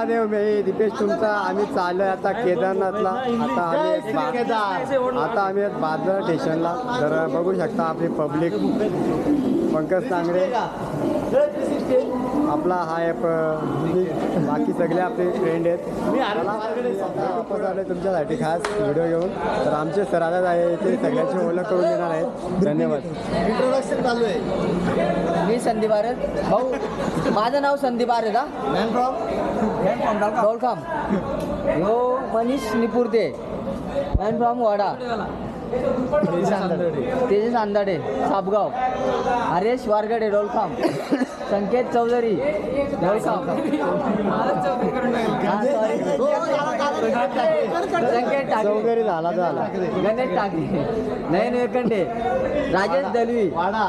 महादेव मी दीपेश तुमचा. आम्ही चाललोय आता केदारनाथला. आता आम्ही बाजार स्टेशनला. तर बघू शकता आपली पब्लिक. पंकज तांगडे आपला हा ॲप, बाकी सगळे आपले फ्रेंड आहेत. वापस आले तुमच्यासाठी खास व्हिडिओ घेऊन. तर आमचे सर आलेच आहे ते सगळ्यांची ओळख करून देणार आहेत. धन्यवाद. इंट्रोडक्शन चालू आहे. मी संदीप आरे भाऊ. माझं नाव संदीप आरे का man from Dolkham. Yo Manish Nipurte man from Wada. Tejas Andade Sapgaon. Haresh Wargade Dolkham. Sanket Chaudhari Dolkham. Sanket Chaudhari झाला झाला. गणेश टाकले. नयन वेकंडे. राजेश दलवी. वाडा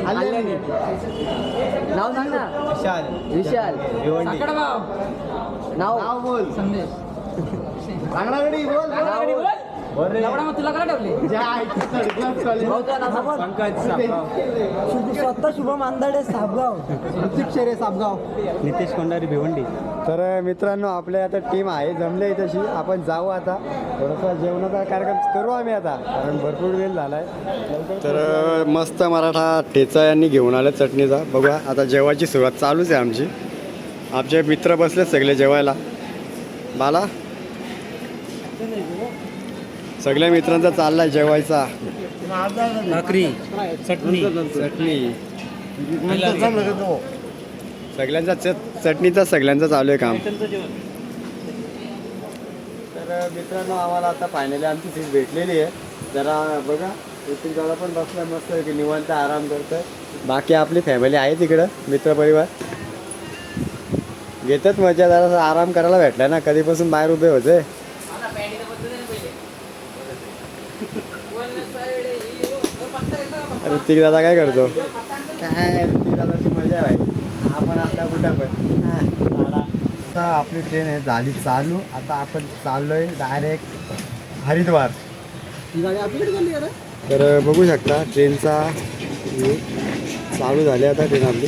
हल्ल्याने. नाव सांग ना. विशाल. नाव बोल. रांगणागडी बोल. तुला काय ठेवले. स्वतः शुभम अंदाडे साबगाव. ऋतिक शेरे सापगाव. नितेश कोंडारी भिवंडी. तर मित्रांनो आपल्या आता टीम आहे जमले तशी. आपण जाऊ आता. थोडासा जेवणाचा कार्यक्रम करू आम्ही आता, कारण भरपूर वेळ झाला आहे. तर मस्त मराठा ठेचा यांनी घेऊन आले चटणीचा. बघा आता जेवायची सुरुवात चालूच आहे आमची. आमचे मित्र बसले सगळे जेवायला. बाला सगळ्या मित्रांचा चाललाय जेवायचा. भाकरी चटणी सगळ्यांचा चटणीचा सगळ्यांचा चालू आहे काम. तर मित्रांनो आम्हाला आता फायनली आमची सीट भेटलेली आहे. जरा बघा इथून जरा पण बसलाय मस्त की निवांत आराम करतोय. बाकी आपली फॅमिली आहे तिकडं, मित्रपरिवार घेतात मजा. जरा आराम करायला भेटलाय ना, कधीपासून बाहेर उभे होते. ऋतिक दादा काय करतो. काय ऋतिक दादाची मजा आहे. आपण आपल्या कुठं पण. आता आपली ट्रेन आहे झाली चालू. आता आपण चाललोय डायरेक्ट हरिद्वार. तर बघू शकता ट्रेनचा चालू झाली आता ट्रेन आपली.